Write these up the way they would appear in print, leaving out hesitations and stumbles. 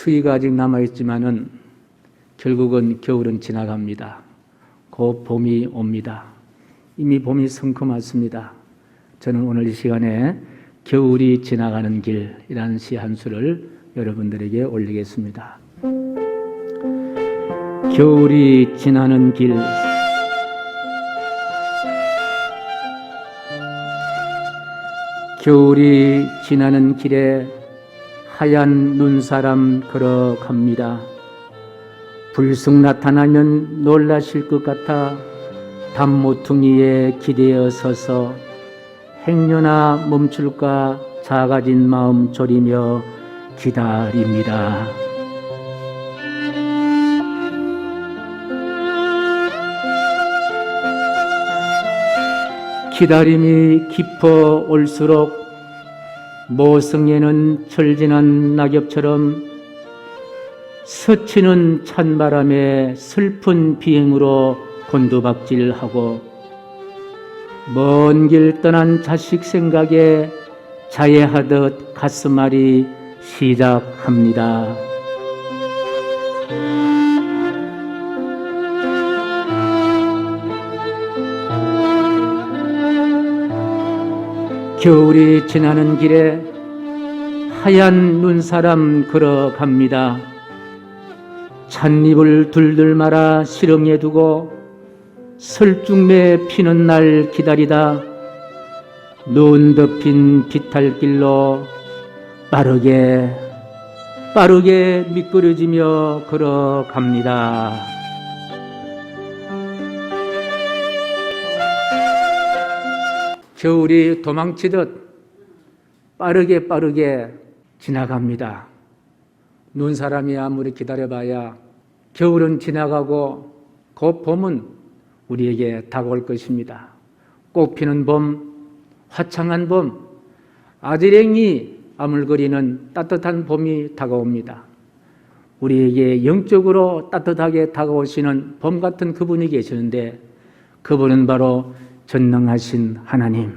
추위가 아직 남아있지만은 결국은 겨울은 지나갑니다. 곧 봄이 옵니다. 이미 봄이 성큼 왔습니다. 저는 오늘 이 시간에 겨울이 지나가는 길이라는 시 한 수를 여러분들에게 올리겠습니다. 겨울이 지나는 길, 겨울이 지나는 길에 하얀 눈사람 걸어갑니다. 불쑥 나타나면 놀라실 것 같아 담모퉁이에 기대어 서서 행여나 멈출까 작아진 마음 졸이며 기다립니다. 기다림이 깊어 올수록 모성애는 철진한 낙엽처럼 스치는 찬바람에 슬픈 비행으로 곤두박질하고 먼 길 떠난 자식 생각에 자해하듯 가슴앓이 시작합니다. 겨울이 지나는 길에 하얀 눈사람 걸어갑니다. 찻잎을 둘둘 말아 시렁에 두고 설중매 피는 날 기다리다 눈 덮인 비탈길로 빠르게 미끄러지며 걸어갑니다. 겨울이 도망치듯 빠르게 지나갑니다. 눈사람이 아무리 기다려봐야 겨울은 지나가고 곧 봄은 우리에게 다가올 것입니다. 꽃피는 봄, 화창한 봄, 아지랭이 아물거리는 따뜻한 봄이 다가옵니다. 우리에게 영적으로 따뜻하게 다가오시는 봄 같은 그분이 계시는데 그분은 바로 전능하신 하나님.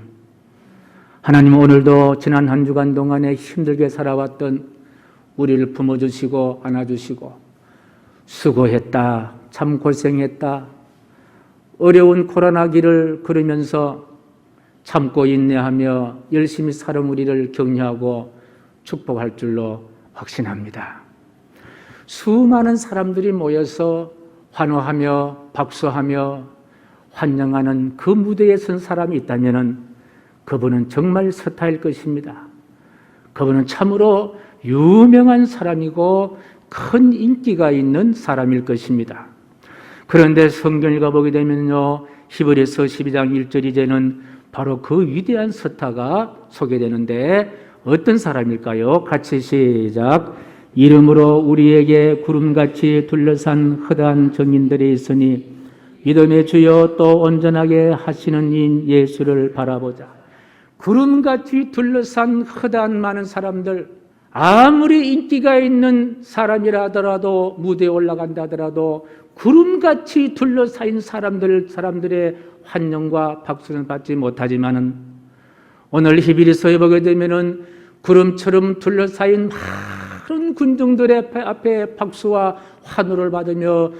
하나님, 오늘도 지난 한 주간 동안에 힘들게 살아왔던 우리를 품어주시고 안아주시고 수고했다, 참 고생했다, 어려운 코로나 길을 걸으면서 참고 인내하며 열심히 살아온 우리를 격려하고 축복할 줄로 확신합니다. 수많은 사람들이 모여서 환호하며 박수하며 환영하는 그 무대에 선 사람이 있다면 그분은 정말 스타일 것입니다. 그분은 참으로 유명한 사람이고 큰 인기가 있는 사람일 것입니다. 그런데 성경 읽어보게 되면요, 히브리서 12장 1절 이제는 바로 그 위대한 스타가 소개되는데 어떤 사람일까요? 같이 시작. 이름으로 우리에게 구름같이 둘러싼 허다한 정인들이 있으니 믿음의 주여 또 온전하게 하시는 인 예수를 바라보자. 구름같이 둘러싼 허다한 많은 사람들, 아무리 인기가 있는 사람이라 하더라도 무대에 올라간다 하더라도 구름같이 둘러싸인 사람들의 환영과 박수는 받지 못하지만은 오늘 히브리서에 보게 되면은 구름처럼 둘러싸인 많은 군중들의 앞에 박수와 환호를 받으며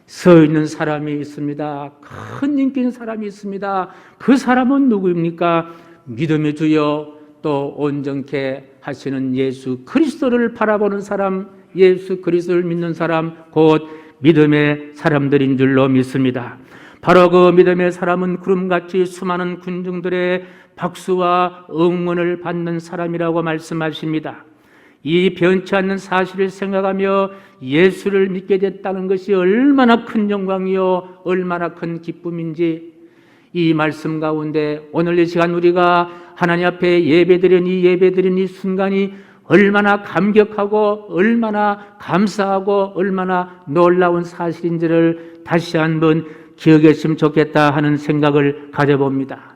서 있는 사람이 있습니다. 큰 인기 있는 사람이 있습니다. 그 사람은 누구입니까? 믿음의 주여 또 온전케 하시는 예수 그리스도를 바라보는 사람, 예수 그리스도를 믿는 사람, 곧 믿음의 사람들인 줄로 믿습니다. 바로 그 믿음의 사람은 구름같이 수많은 군중들의 박수와 응원을 받는 사람이라고 말씀하십니다. 이 변치 않는 사실을 생각하며 예수를 믿게 됐다는 것이 얼마나 큰 영광이요 얼마나 큰 기쁨인지 이 말씀 가운데 오늘 이 시간 우리가 하나님 앞에 예배드린 이 순간이 얼마나 감격하고 얼마나 감사하고 얼마나 놀라운 사실인지를 다시 한번 기억했으면 좋겠다 하는 생각을 가져봅니다.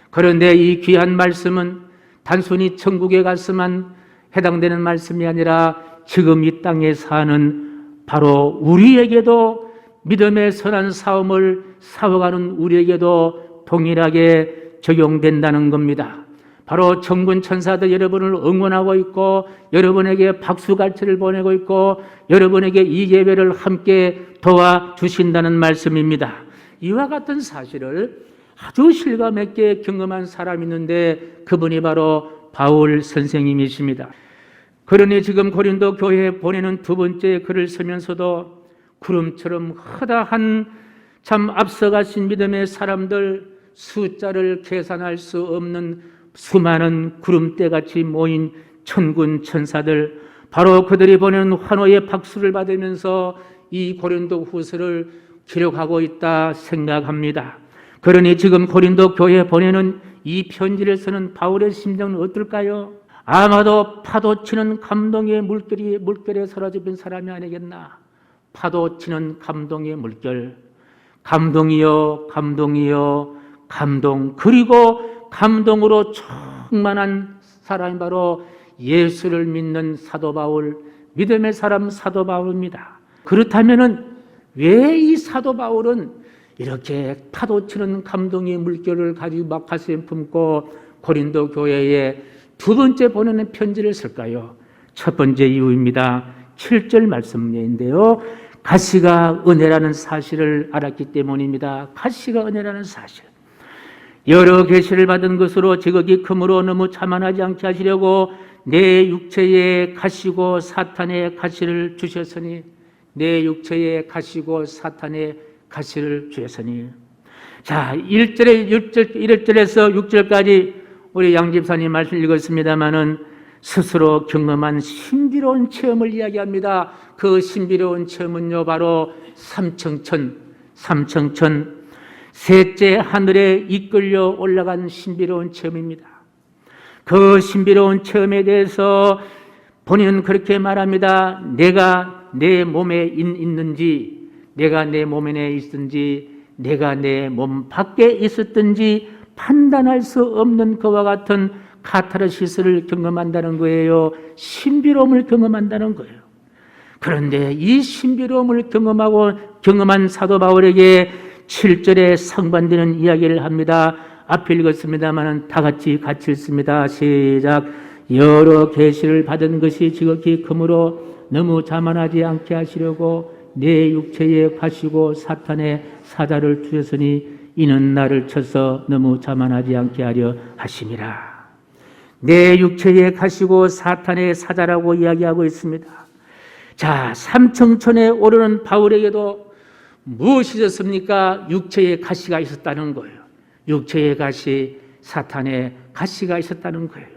그런데 이 귀한 말씀은 단순히 천국에 갔으면 해당되는 말씀이 아니라 지금 이 땅에 사는 바로 우리에게도 믿음의 선한 싸움을 싸워가는 우리에게도 동일하게 적용된다는 겁니다. 바로 천군 천사들 여러분을 응원하고 있고 여러분에게 박수갈채를 보내고 있고 여러분에게 이 예배를 함께 도와주신다는 말씀입니다. 이와 같은 사실을 아주 실감 있게 경험한 사람이 있는데 그분이 바로 바울 선생님이십니다. 그러니 지금 고린도 교회에 보내는 두 번째 글을 쓰면서도 구름처럼 허다한 참 앞서가신 믿음의 사람들, 숫자를 계산할 수 없는 수많은 구름대같이 모인 천군 천사들, 바로 그들이 보내는 환호의 박수를 받으면서 이 고린도 후서를 기록하고 있다 생각합니다. 그러니 지금 고린도 교회에 보내는 이 편지를 쓰는 바울의 심정은 어떨까요? 아마도 파도치는 감동의 물결에 사로잡힌 사람이 아니겠나. 파도치는 감동의 물결, 감동이요 감동이요 감동, 그리고 감동으로 충만한 사람이 바로 예수를 믿는 사도 바울, 믿음의 사람 사도 바울입니다. 그렇다면은 왜 이 사도 바울은 이렇게 파도치는 감동의 물결을 가지고 막 가슴에 품고 고린도 교회에 두 번째 보내는 편지를 쓸까요? 첫 번째 이유입니다. 7절 말씀인데요. 가시가 은혜라는 사실을 알았기 때문입니다. 가시가 은혜라는 사실. 여러 계시를 받은 것으로 지극히 크므로 너무 자만하지 않게 하시려고 내 육체에 가시고 사탄의 가시를 주셨으니, 내 육체에 가시고 사탄의 가시를 주셨으니. 자, 1절에서 6절까지 우리 양 집사님 말씀 읽었습니다마는 스스로 경험한 신비로운 체험을 이야기합니다. 그 신비로운 체험은요, 바로 삼청천, 셋째 하늘에 이끌려 올라간 신비로운 체험입니다. 그 신비로운 체험에 대해서 본인은 그렇게 말합니다. 내가 내 몸에 있는지, 내가 내 몸에 있든지, 내가 내 몸 밖에 있었든지 판단할 수 없는 그와 같은 카타르시스를 경험한다는 거예요. 신비로움을 경험한다는 거예요. 그런데 이 신비로움을 경험한 사도 바울에게 7절에 상반되는 이야기를 합니다. 앞에 읽었습니다만 다 같이 읽습니다. 시작. 여러 계시를 받은 것이 지극히 크므로 너무 자만하지 않게 하시려고 내 육체에 가시고 사탄의 사자를 두셨으니 이는 나를 쳐서 너무 자만하지 않게 하려 하심이라. 내 육체에 가시고 사탄의 사자라고 이야기하고 있습니다. 자, 삼청천에 오르는 바울에게도 무엇이 있었습니까? 육체에 가시가 있었다는 거예요. 육체에 가시, 사탄의 가시가 있었다는 거예요.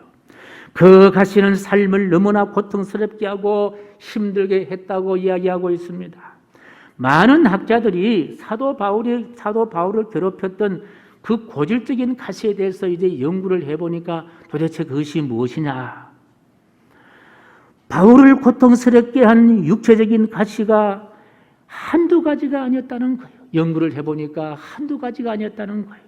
그 가시는 삶을 너무나 고통스럽게 하고 힘들게 했다고 이야기하고 있습니다. 많은 학자들이 사도 바울을 괴롭혔던 그 고질적인 가시에 대해서 이제 연구를 해보니까 도대체 그것이 무엇이냐. 바울을 고통스럽게 한 육체적인 가시가 한두 가지가 아니었다는 거예요. 연구를 해보니까 한두 가지가 아니었다는 거예요.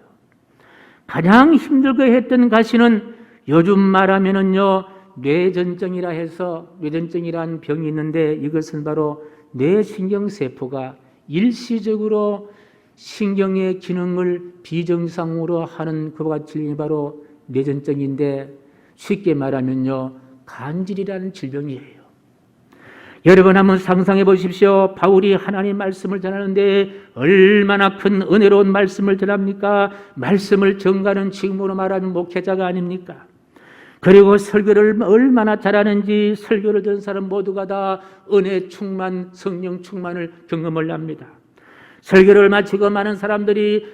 가장 힘들게 했던 가시는 요즘 말하면은요, 뇌전증이라 해서, 뇌전증이라는 병이 있는데 이것은 바로 뇌신경세포가 일시적으로 신경의 기능을 비정상으로 하는 그와 같은 질병이 바로 뇌전증인데 쉽게 말하면요, 간질이라는 질병이에요. 여러분 한번 상상해 보십시오. 바울이 하나님 말씀을 전하는데 얼마나 큰 은혜로운 말씀을 전합니까? 말씀을 전가는 지금으로 말하는 목회자가 아닙니까? 그리고 설교를 얼마나 잘하는지 설교를 듣는 사람 모두가 다 은혜 충만, 성령 충만을 경험을 합니다. 설교를 마치고 많은 사람들이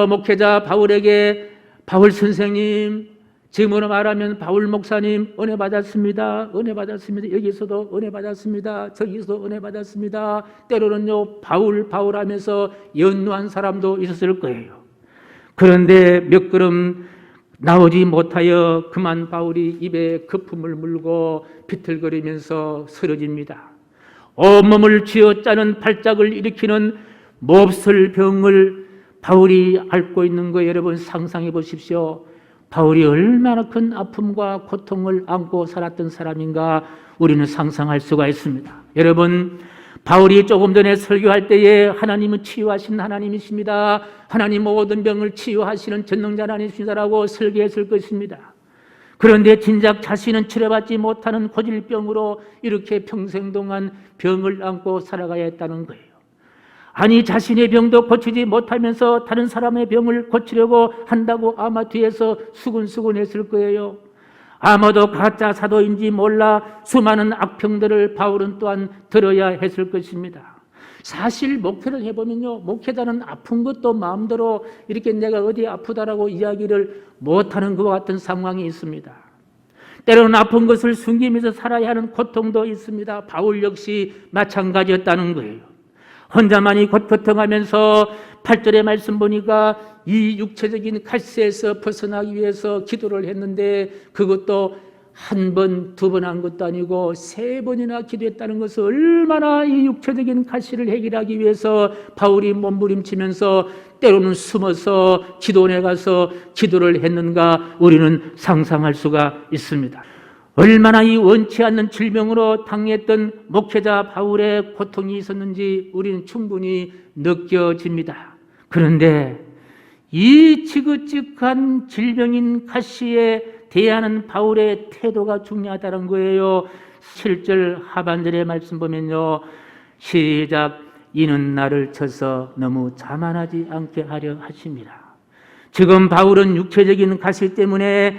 목회자 바울에게 바울 선생님, 지금으로 말하면 바울 목사님 은혜 받았습니다. 은혜 받았습니다. 여기서도 은혜 받았습니다. 저기서도 은혜 받았습니다. 때로는요 바울 하면서 연루한 사람도 있었을 거예요. 그런데 몇 걸음 나오지 못하여 그만 바울이 입에 거품을 물고 비틀거리면서 쓰러집니다. 온몸을 쥐어짜는 발작을 일으키는 몹쓸 병을 바울이 앓고 있는 거 여러분 상상해 보십시오. 바울이 얼마나 큰 아픔과 고통을 안고 살았던 사람인가 우리는 상상할 수가 있습니다. 여러분, 바울이 조금 전에 설교할 때에 하나님은 치유하신 하나님이십니다. 하나님 모든 병을 치유하시는 전능자 하나님이십니다라고 설교했을 것입니다. 그런데 진작 자신은 치료받지 못하는 고질병으로 이렇게 평생 동안 병을 안고 살아가야 했다는 거예요. 아니, 자신의 병도 고치지 못하면서 다른 사람의 병을 고치려고 한다고 아마 뒤에서 수근수근했을 거예요. 아마도 가짜 사도인지 몰라 수많은 악평들을 바울은 또한 들어야 했을 것입니다. 사실 목회를 해보면요, 목회자는 아픈 것도 마음대로 이렇게 내가 어디 아프다라고 이야기를 못하는 것과 같은 상황이 있습니다. 때로는 아픈 것을 숨기면서 살아야 하는 고통도 있습니다. 바울 역시 마찬가지였다는 거예요. 혼자만이 고통하면서 8절의 말씀 보니까 이 육체적인 가시에서 벗어나기 위해서 기도를 했는데 그것도 한 번, 두 번 한 것도 아니고 3번이나 기도했다는 것은 얼마나 이 육체적인 가시를 해결하기 위해서 바울이 몸부림치면서 때로는 숨어서 기도원에 가서 기도를 했는가 우리는 상상할 수가 있습니다. 얼마나 이 원치 않는 질병으로 당했던 목회자 바울의 고통이 있었는지 우리는 충분히 느껴집니다. 그런데 이 지긋지긋한 질병인 가시에 대하는 바울의 태도가 중요하다는 거예요. 7절 하반절의 말씀 보면요, 시작, 이는 나를 쳐서 너무 자만하지 않게 하려 하십니다. 지금 바울은 육체적인 가시 때문에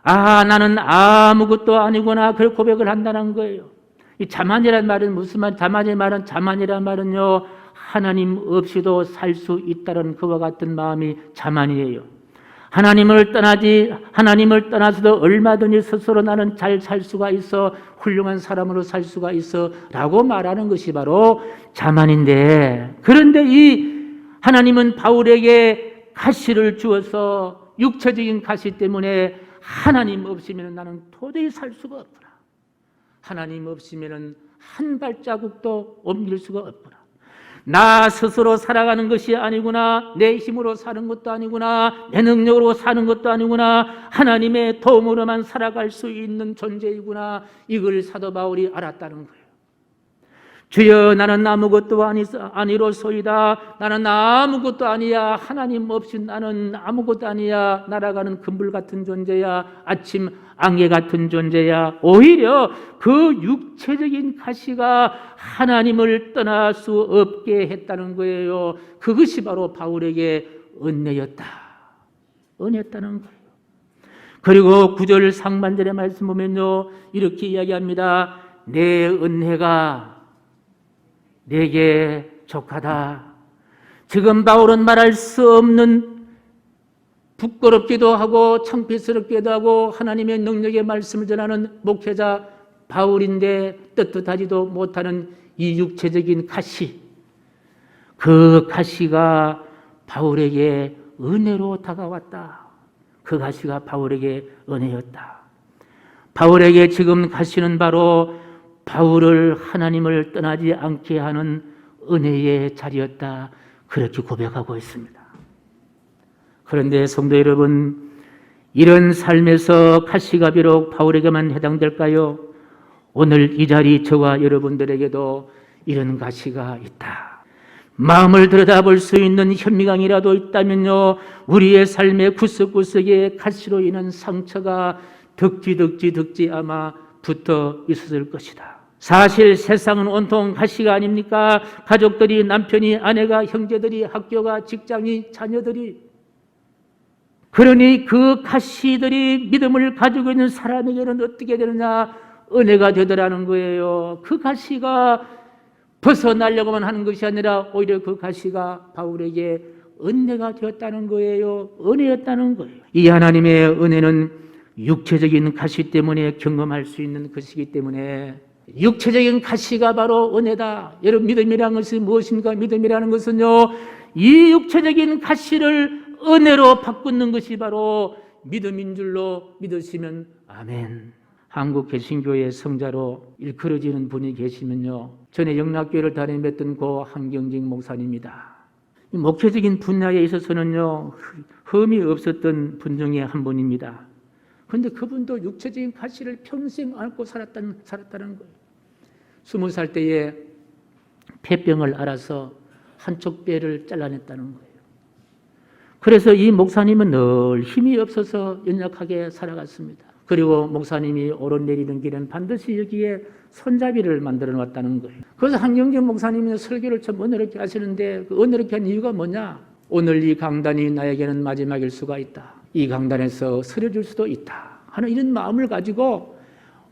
나는 아무것도 아니구나 그런 고백을 한다는 거예요. 이 자만이란 말은 무슨 말? 자만이란 말은요, 하나님 없이도 살 수 있다는 그와 같은 마음이 자만이에요. 하나님을 떠나서도 얼마든지 스스로 나는 잘 살 수가 있어, 훌륭한 사람으로 살 수가 있어 라고 말하는 것이 바로 자만인데, 그런데 이 하나님은 바울에게 가시를 주어서 육체적인 가시 때문에 하나님 없이면 나는 도저히 살 수가 없구나, 하나님 없이면 한 발자국도 옮길 수가 없구나, 나 스스로 살아가는 것이 아니구나, 내 힘으로 사는 것도 아니구나, 내 능력으로 사는 것도 아니구나, 하나님의 도움으로만 살아갈 수 있는 존재이구나, 이걸 사도 바울이 알았다는 거예요. 주여, 나는 아무것도 아니로소이다. 나는 아무것도 아니야. 하나님 없이 나는 아무것도 아니야. 날아가는 금불 같은 존재야. 아침 안개 같은 존재야. 오히려 그 육체적인 가시가 하나님을 떠날 수 없게 했다는 거예요. 그것이 바로 바울에게 은혜였다. 은혜였다는 거예요. 그리고 9절 상반절의 말씀 보면요, 이렇게 이야기합니다. 내 은혜가 내게 족하다. 지금 바울은 말할 수 없는, 부끄럽기도 하고 창피스럽기도 하고 하나님의 능력의 말씀을 전하는 목회자 바울인데 떳떳하지도 못하는 이 육체적인 가시, 그 가시가 바울에게 은혜로 다가왔다. 그 가시가 바울에게 은혜였다. 바울에게 지금 가시는 바로 바울을 하나님을 떠나지 않게 하는 은혜의 자리였다. 그렇게 고백하고 있습니다. 그런데 성도 여러분, 이런 삶에서 가시가 비록 바울에게만 해당될까요? 오늘 이 자리 저와 여러분들에게도 이런 가시가 있다. 마음을 들여다볼 수 있는 현미경이라도 있다면요, 우리의 삶의 구석구석에 가시로 인한 상처가 덕지 아마 붙어 있었을 것이다. 사실 세상은 온통 가시가 아닙니까? 가족들이, 남편이, 아내가, 형제들이, 학교가, 직장이, 자녀들이. 그러니 그 가시들이 믿음을 가지고 있는 사람에게는 어떻게 되느냐? 은혜가 되더라는 거예요. 그 가시가 벗어나려고만 하는 것이 아니라 오히려 그 가시가 바울에게 은혜가 되었다는 거예요. 은혜였다는 거예요. 이 하나님의 은혜는 육체적인 가시 때문에 경험할 수 있는 것이기 때문에, 육체적인 가시가 바로 은혜다. 여러분, 믿음이라는 것이 무엇입니까? 믿음이라는 것은요, 이 육체적인 가시를 은혜로 바꾸는 것이 바로 믿음인 줄로 믿으시면 아멘. 한국 개신교의 성자로 일컬어지는 분이 계시면요, 전에 영락교회를 다니셨던 고 한경직 목사님입니다. 목회적인 분야에 있어서는요, 흠이 없었던 분 중에 한 분입니다. 그런데 그분도 육체적인 가시를 평생 안고 살았다는 거예요. 20살 때에 폐병을 앓아서 한쪽 뼈를 잘라냈다는 거예요. 그래서 이 목사님은 늘 힘이 없어서 연약하게 살아갔습니다. 그리고 목사님이 오르내리는 길은 반드시 여기에 손잡이를 만들어 놨다는 거예요. 그래서 한경진 목사님이 설교를 참 은혜롭게 하시는데 그 은혜롭게 한 이유가 뭐냐? 오늘 이 강단이 나에게는 마지막일 수가 있다. 이 강단에서 쓰러질 수도 있다 하는 이런 마음을 가지고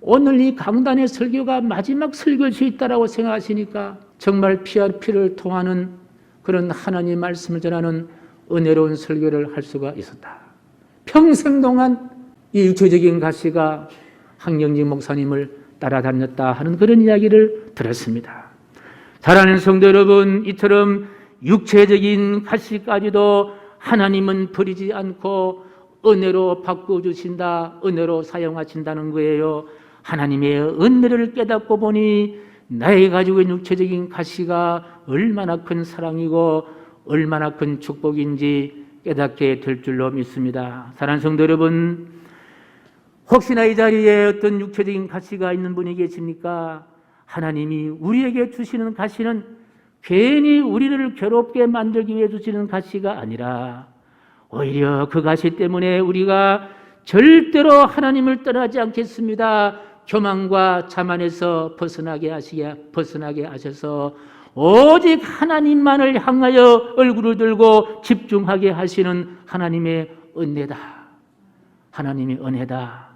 오늘 이 강단의 설교가 마지막 설교일 수 있다라고 생각하시니까 정말 피와 피를 통하는 그런 하나님 말씀을 전하는 은혜로운 설교를 할 수가 있었다. 평생 동안 이 육체적인 가시가 한경진 목사님을 따라다녔다 하는 그런 이야기를 들었습니다. 사랑하는 성도 여러분, 이처럼 육체적인 가시까지도 하나님은 버리지 않고 은혜로 바꿔주신다, 은혜로 사용하신다는 거예요. 하나님의 은혜를 깨닫고 보니 나에게 가지고 있는 육체적인 가시가 얼마나 큰 사랑이고 얼마나 큰 축복인지 깨닫게 될 줄로 믿습니다. 사랑하는 성도 여러분, 혹시나 이 자리에 어떤 육체적인 가시가 있는 분이 계십니까? 하나님이 우리에게 주시는 가시는 괜히 우리를 괴롭게 만들기 위해 주시는 가시가 아니라 오히려 그 가시 때문에 우리가 절대로 하나님을 떠나지 않겠습니다. 교만과 자만에서 벗어나게 하셔서 오직 하나님만을 향하여 얼굴을 들고 집중하게 하시는 하나님의 은혜다. 하나님의 은혜다.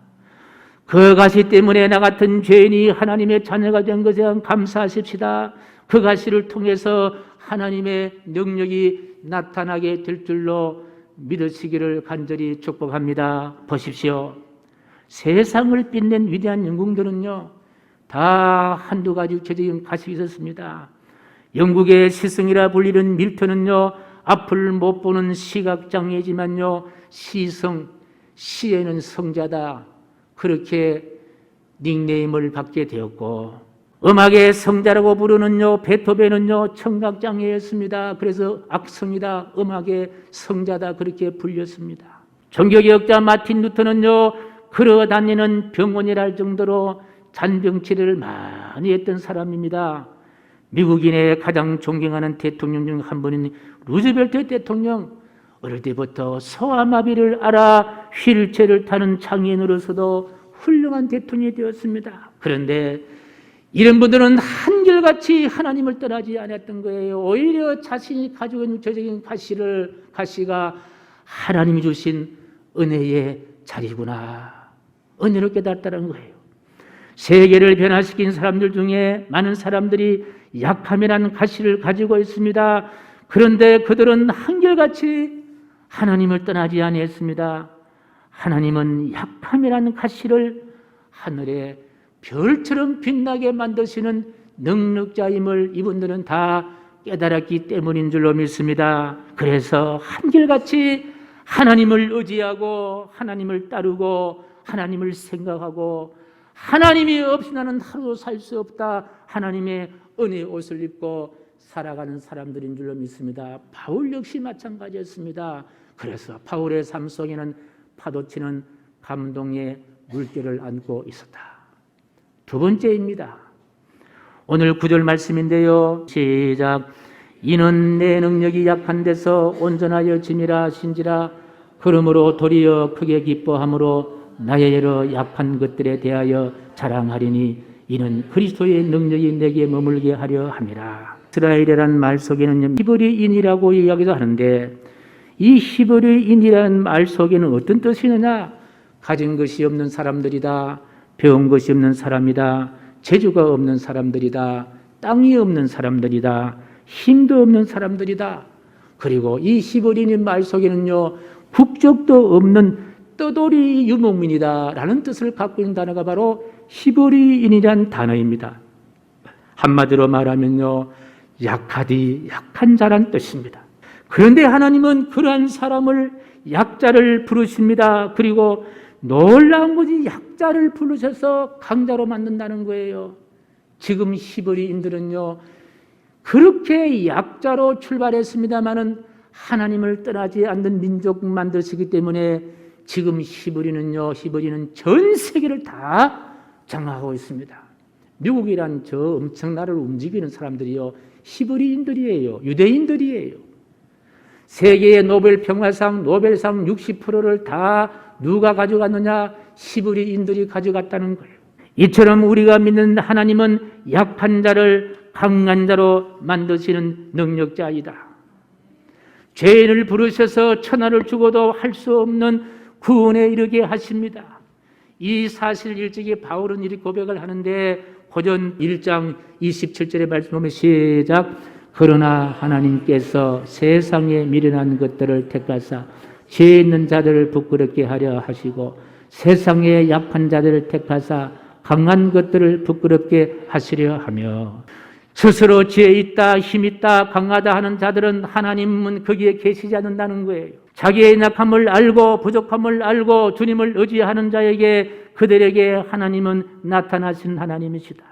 그 가시 때문에 나 같은 죄인이 하나님의 자녀가 된 것에 감사하십시다. 그 가시를 통해서 하나님의 능력이 나타나게 될 줄로 믿으시기를 간절히 축복합니다. 보십시오. 세상을 빛낸 위대한 영웅들은요, 다 한두 가지 육체적인 가식이 있었습니다. 영국의 시성이라 불리는 밀턴은요, 앞을 못 보는 시각장애지만요, 시에는 성자다, 그렇게 닉네임을 받게 되었고, 음악의 성자라고 부르는요, 베토벤은요, 청각장애였습니다. 그래서 악성이다, 음악의 성자다, 그렇게 불렸습니다. 종교개혁자 마틴 루터는요, 걸어다니는 병원이라 할 정도로 잔병 치료를 많이 했던 사람입니다. 미국인의 가장 존경하는 대통령 중 한 분인 루즈벨트 대통령, 어릴 때부터 소아마비를 알아 휠체어를 타는 장애인으로서도 훌륭한 대통령이 되었습니다. 그런데 이런 분들은 한결같이 하나님을 떠나지 않았던 거예요. 오히려 자신이 가지고 있는 육체적인 가시가 하나님이 주신 은혜의 자리구나, 은혜를 깨닫다는 거예요. 세계를 변화시킨 사람들 중에 많은 사람들이 약함이라는 가시를 가지고 있습니다. 그런데 그들은 한결같이 하나님을 떠나지 아니했습니다. 하나님은 약함이라는 가시를 하늘에 별처럼 빛나게 만드시는 능력자임을 이분들은 다 깨달았기 때문인 줄로 믿습니다. 그래서 한결같이 하나님을 의지하고 하나님을 따르고 하나님을 생각하고 하나님이 없이 나는 하루도 살 수 없다, 하나님의 은혜의 옷을 입고 살아가는 사람들인 줄로 믿습니다. 바울 역시 마찬가지였습니다. 그래서 바울의 삶 속에는 파도치는 감동의 물결을 안고 있었다. 두 번째입니다. 오늘 9절 말씀인데요. 시작. 이는 내 능력이 약한 데서 온전하여 짐이라 신지라. 그러므로 도리어 크게 기뻐함으로 나의 여러 약한 것들에 대하여 자랑하리니 이는 그리스도의 능력이 내게 머물게 하려 함이라. 이스라엘이라는 말 속에는 히브리인이라고 이야기도 하는데, 이 히브리인이라는 말 속에는 어떤 뜻이 있느냐? 가진 것이 없는 사람들이다, 배운 것이 없는 사람이다, 재주가 없는 사람들이다, 땅이 없는 사람들이다, 힘도 없는 사람들이다. 그리고 이 히브리인 말 속에는요, 국적도 없는 떠돌이 유목민이다 라는 뜻을 갖고 있는 단어가 바로 히브리인이란 단어입니다. 한마디로 말하면요, 약한 자란 뜻입니다. 그런데 하나님은 그러한 사람을 약자를 부르십니다. 그리고 놀라운 것이 약자를 부르셔서 강자로 만든다는 거예요. 지금 히브리인들은요, 그렇게 약자로 출발했습니다마는 하나님을 떠나지 않는 민족 만드시기 때문에 지금 히브리는 전 세계를 다 장악하고 있습니다. 미국이란 저 엄청 나라를 움직이는 사람들이요, 히브리인들이에요. 유대인들이에요. 세계의 노벨 평화상, 노벨상 60%를 다 누가 가져갔느냐? 시브리인들이 가져갔다는 거예요. 이처럼 우리가 믿는 하나님은 약한 자를 강한 자로 만드시는 능력자이다. 죄인을 부르셔서 천하를 주고도 할 수 없는 구원에 이르게 하십니다. 이 사실 일찍이 바울은 이렇게 고백을 하는데 고전 1장 27절의 말씀 보면 시작. 그러나 하나님께서 세상에 미련한 것들을 택하사 죄 있는 자들을 부끄럽게 하려 하시고 세상에 약한 자들을 택하사 강한 것들을 부끄럽게 하시려 하며 스스로 지혜 있다, 힘 있다, 강하다 하는 자들은 하나님은 거기에 계시지 않는다는 거예요. 자기의 약함을 알고 부족함을 알고 주님을 의지하는 자에게 그들에게 하나님은 나타나신 하나님이시다.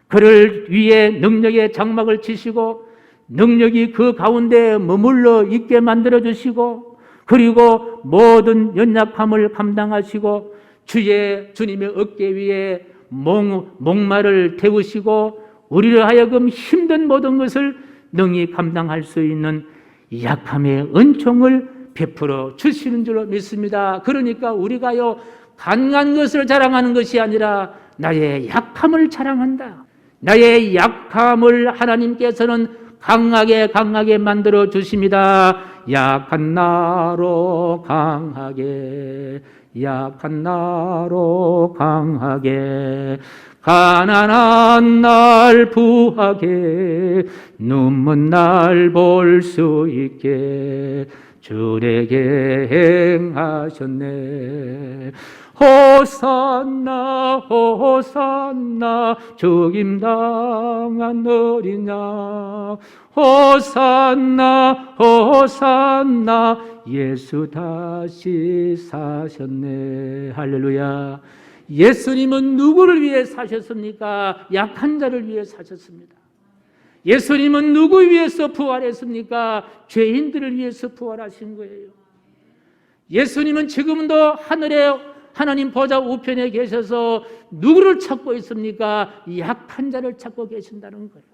그를 위해 능력의 장막을 치시고 능력이 그 가운데 머물러 있게 만들어 주시고 그리고 모든 연약함을 감당하시고 주님의 어깨 위에 목마를 태우시고 우리를 하여금 힘든 모든 것을 능히 감당할 수 있는 약함의 은총을 베풀어 주시는 줄로 믿습니다. 그러니까 우리가요 강한 것을 자랑하는 것이 아니라 나의 약함을 자랑한다. 나의 약함을 하나님께서는 강하게 만들어 주십니다. 약한 나로 강하게, 약한 나로 강하게, 가난한 날 부하게, 눈먼 날 볼 수 있게 주 내게 행하셨네. 호산나 호산나 죽임당한 어린 양, 호산나 호산나 예수 다시 사셨네. 할렐루야. 예수님은 누구를 위해 사셨습니까? 약한 자를 위해 사셨습니다. 예수님은 누구 위해서 부활했습니까? 죄인들을 위해서 부활하신 거예요. 예수님은 지금도 하늘에 하나님 보좌 우편에 계셔서 누구를 찾고 있습니까? 약한 자를 찾고 계신다는 거예요.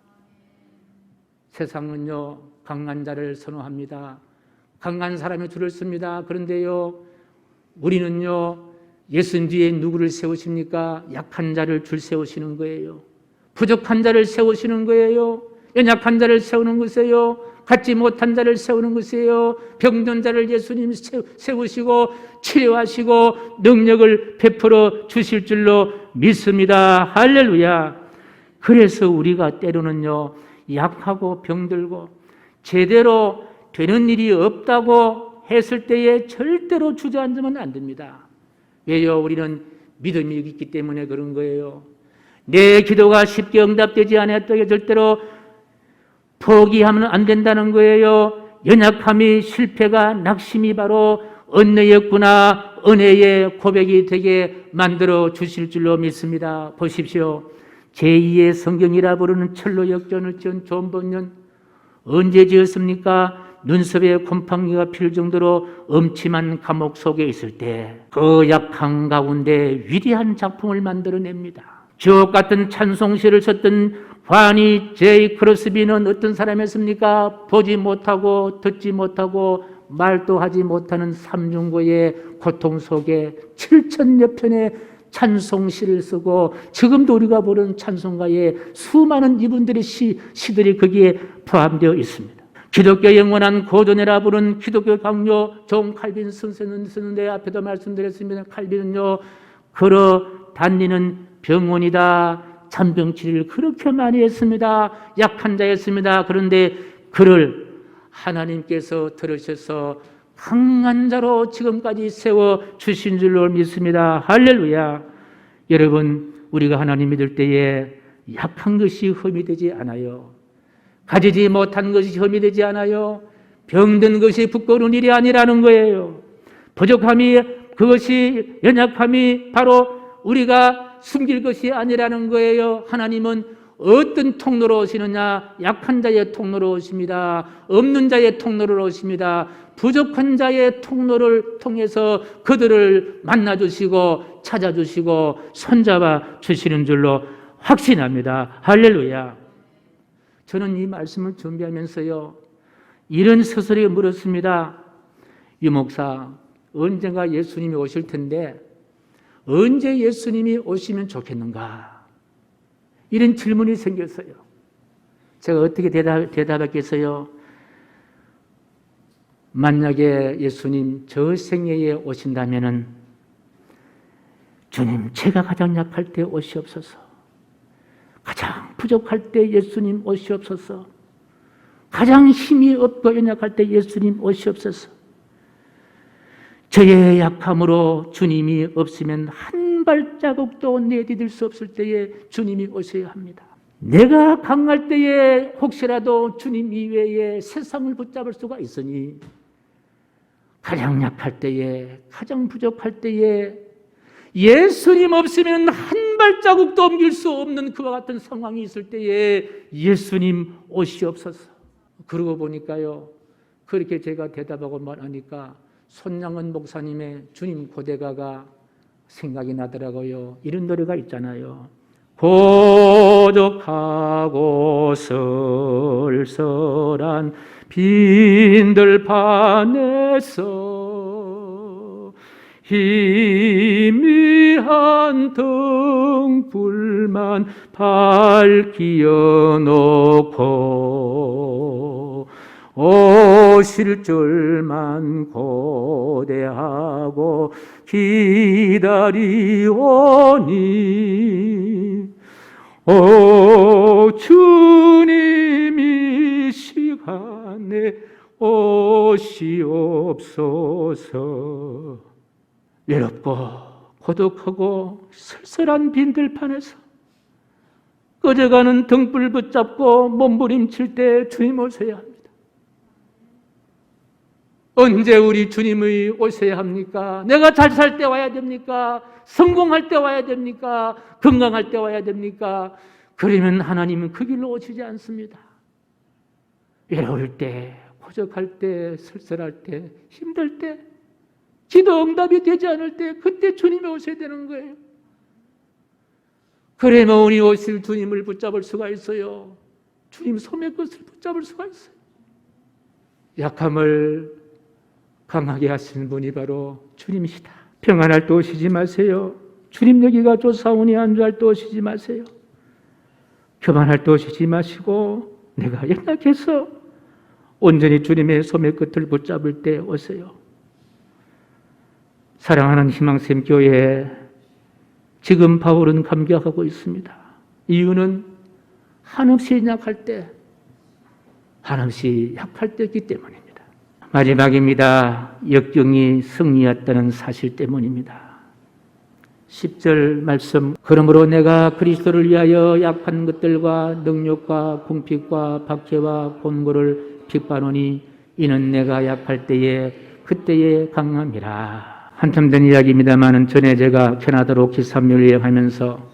세상은요 강한 자를 선호합니다. 강한 사람이 줄을 씁니다. 그런데요 우리는요 예수님 뒤에 누구를 세우십니까? 약한 자를 줄 세우시는 거예요. 부족한 자를 세우시는 거예요. 연약한 자를 세우는 것이에요. 갖지 못한 자를 세우는 것이에요. 병든 자를 예수님 세우시고 치료하시고 능력을 베풀어 주실 줄로 믿습니다. 할렐루야. 그래서 우리가 때로는요 약하고 병들고 제대로 되는 일이 없다고 했을 때에 절대로 주저앉으면 안 됩니다. 왜요? 우리는 믿음이 있기 때문에 그런 거예요. 내 기도가 쉽게 응답되지 않았다고 절대로 포기하면 안 된다는 거예요. 연약함이 실패가 낙심이 바로 은혜였구나. 은혜의 고백이 되게 만들어 주실 줄로 믿습니다. 보십시오. 제2의 성경이라 부르는 철로 역전을 지은 존버는 언제 지었습니까? 눈썹에 곰팡이가 필 정도로 엄침한 감옥 속에 있을 때 그 약한 가운데 위대한 작품을 만들어냅니다. 주옥 같은 찬송시를 썼던 바니 제이 크로스비는 어떤 사람이었습니까? 보지 못하고 듣지 못하고 말도 하지 못하는 삼중고의 고통 속에 7,000여 편의 찬송시를 쓰고 지금도 우리가 부르는 찬송가에 수많은 이분들의 시들이 거기에 포함되어 있습니다. 기독교 영원한 고전이라 부른 기독교 강요 존 칼빈 선생은 쓰는데 앞에도 말씀드렸습니다. 칼빈은요 걸어 다니는 병원이다. 잔병치료를 그렇게 많이 했습니다. 약한 자였습니다. 그런데 그를 하나님께서 들으셔서 강한 자로 지금까지 세워주신 줄로 믿습니다. 할렐루야. 여러분 우리가 하나님 믿을 때에 약한 것이 흠이 되지 않아요. 가지지 못한 것이 흠이 되지 않아요. 병든 것이 부끄러운 일이 아니라는 거예요. 부족함이 그것이 연약함이 바로 우리가 숨길 것이 아니라는 거예요. 하나님은 어떤 통로로 오시느냐? 약한 자의 통로로 오십니다. 없는 자의 통로로 오십니다. 부족한 자의 통로를 통해서 그들을 만나주시고 찾아주시고 손잡아 주시는 줄로 확신합니다. 할렐루야. 저는 이 말씀을 준비하면서요 이런 스스로에 물었습니다. 유 목사, 언젠가 예수님이 오실 텐데 언제 예수님이 오시면 좋겠는가? 이런 질문이 생겼어요. 제가 어떻게 대답했겠어요? 만약에 예수님 저 생애에 오신다면은 주님, 제가 가장 약할 때 오시옵소서. 가장 부족할 때 예수님 오시옵소서. 가장 힘이 없고 연약할 때 예수님 오시옵소서. 저의 약함으로 주님이 없으면 한 발자국도 내디딜 수 없을 때에 주님이 오셔야 합니다. 내가 강할 때에 혹시라도 주님 이외에 세상을 붙잡을 수가 있으니 가장 약할 때에, 가장 부족할 때에 예수님 없으면 한 발자국도 옮길 수 없는 그와 같은 상황이 있을 때에 예수님 오시옵소서. 그러고 보니까요, 그렇게 제가 대답하고 말하니까 손양은 목사님의 주님 고대가가 생각이 나더라고요. 이런 노래가 있잖아요. 고독하고 쓸쓸한 빈들판에서 희미한 등불만 밝히어 놓고 오실 줄만 고대하고 기다리오니 오 주님 이 시간에 오시옵소서. 외롭고 고독하고 쓸쓸한 빈들판에서 꺼져가는 등불 붙잡고 몸부림칠 때 주님 오셔야 합니다. 언제 우리 주님이 오셔야 합니까? 내가 잘 살 때 와야 됩니까? 성공할 때 와야 됩니까? 건강할 때 와야 됩니까? 그러면 하나님은 그 길로 오시지 않습니다. 외로울 때, 고적할 때, 쓸쓸할 때, 힘들 때, 기도 응답이 되지 않을 때, 그때 주님이 오셔야 되는 거예요. 그래야 우리 오실 주님을 붙잡을 수가 있어요. 주님 손의 것을 붙잡을 수가 있어요. 약함을 강하게 하시는 분이 바로 주님이시다. 평안할 때 오시지 마세요. 주님 여기가 조사오니 안주할 때 오시지 마세요. 교만할 때 오시지 마시고 내가 연약해서 온전히 주님의 소매 끝을 붙잡을 때 오세요. 사랑하는 희망샘 교회, 지금 바울은 감격하고 있습니다. 이유는 한없이 약할 때, 한없이 약할 때이기 때문입니다. 마지막입니다. 역경이 승리했다는 사실 때문입니다. 10절 말씀, 그러므로 내가 그리스도를 위하여 약한 것들과 능력과 궁핍과 박해와 곤고를 핍바노니 이는 내가 약할 때에 그때에 강함이라. 한참 된 이야기입니다만 전에 제가 캐나다로 기삼일 여행하면서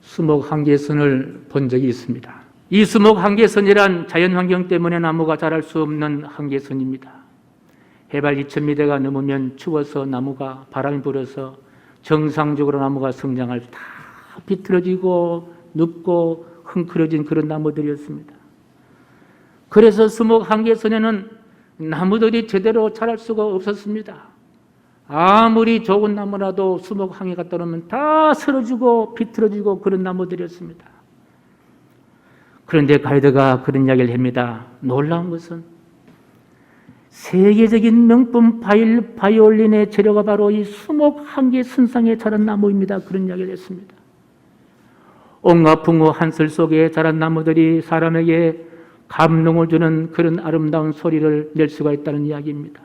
수목 한계선을 본 적이 있습니다. 이 수목 한계선이란 자연환경 때문에 나무가 자랄 수 없는 한계선입니다. 해발 2000m가 넘으면 추워서 나무가 바람이 불어서 정상적으로 나무가 성장할 다 비틀어지고 눕고 흥크러진 그런 나무들이었습니다. 그래서 수목 한계선에는 나무들이 제대로 자랄 수가 없었습니다. 아무리 좋은 나무라도 수목 한계가 떨어지면 다 쓰러지고 비틀어지고 그런 나무들이었습니다. 그런데 가이드가 그런 이야기를 합니다. 놀라운 것은 세계적인 명품 바이올린의 재료가 바로 이 수목 한계 선상에 자란 나무입니다. 그런 이야기를 했습니다. 온갖 붕어 한슬 속에 자란 나무들이 사람에게 감동을 주는 그런 아름다운 소리를 낼 수가 있다는 이야기입니다.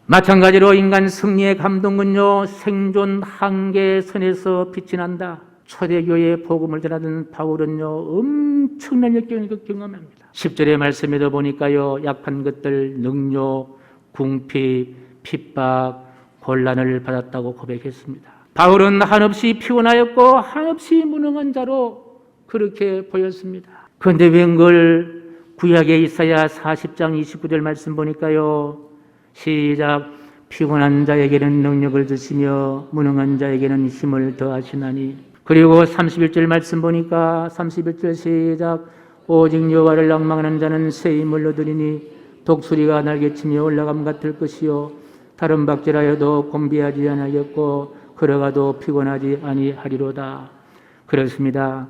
마찬가지로 인간 승리의 감동은요, 생존 한계선에서 빛이 난다. 초대교회의 복음을 전하던 바울은요, 엄청난 역경을 경험합니다. 10절의 말씀에도 보니까요, 약한 것들, 능욕, 궁핍, 핍박, 곤란을 받았다고 고백했습니다. 바울은 한없이 피곤하였고 한없이 무능한 자로 그렇게 보였습니다. 그런데 웬걸 구약의 이사야 40장 29절 말씀 보니까요, 시작, 피곤한 자에게는 능력을 주시며 무능한 자에게는 힘을 더하시나니. 그리고 31절 말씀 보니까 31절 시작, 오직 여호와를 낭망하는 자는 새 힘을 얻으리니 독수리가 날개치며 올라감 같을 것이요 다른 박질하여도 곤비하지 아니하겠고 걸어가도 피곤하지 아니하리로다. 그렇습니다.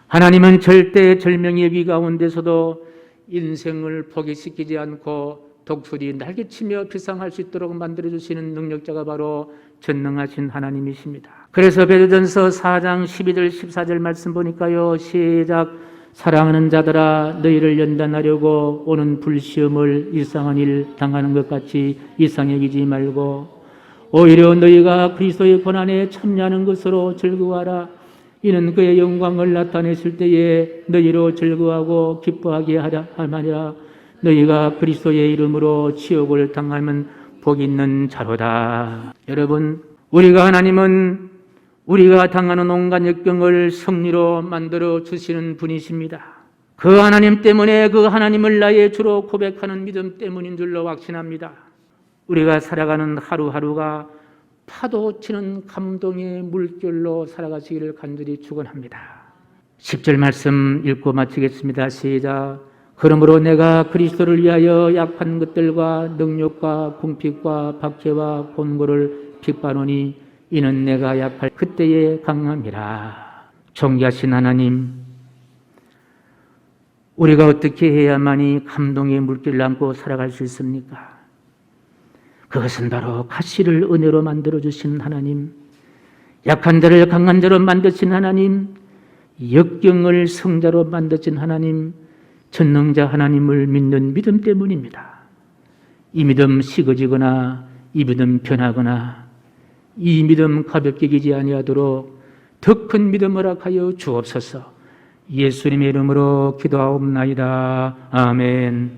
하나님은 절대 절명의 위 가운데서도 인생을 포기시키지 않고 독수리 날개치며 비상할 수 있도록 만들어주시는 능력자가 바로 전능하신 하나님이십니다. 그래서 베드로전서 4장 12절 14절 말씀 보니까요. 시작. 사랑하는 자들아 너희를 연단하려고 오는 불시험을 이상한 일 당하는 것 같이 이상히 여기지 말고 오히려 너희가 그리스도의 고난에 참여하는 것으로 즐거워하라. 이는 그의 영광을 나타내실 때에 너희로 즐거워하고 기뻐하게 하려 함이라. 너희가 그리스도의 이름으로 치욕을 당하면 복 있는 자로다. 여러분, 하나님은 우리가 당하는 온갖 역경을 승리로 만들어 주시는 분이십니다. 그 하나님 때문에 그 하나님을 나의 주로 고백하는 믿음 때문인 줄로 확신합니다. 우리가 살아가는 하루하루가 파도 치는 감동의 물결로 살아가시기를 간절히 축원합니다. 10절 말씀 읽고 마치겠습니다. 시작. 그러므로 내가 그리스도를 위하여 약한 것들과 능력과 궁핍과 박해와 곤고를 핍바노니 이는 내가 약할 그때에 강함이라. 존귀하신 하나님, 우리가 어떻게 해야만이 감동의 물길을 안고 살아갈 수 있습니까? 그것은 바로 가시를 은혜로 만들어주시는 하나님, 약한 자를 강한 자로 만드신 하나님, 역경을 성자로 만드신 하나님, 전능자 하나님을 믿는 믿음 때문입니다. 이 믿음 식어지거나 이 믿음 변하거나 이 믿음 가볍게 기지 아니하도록 더 큰 믿음을 허락하여 주옵소서. 예수님의 이름으로 기도하옵나이다. 아멘.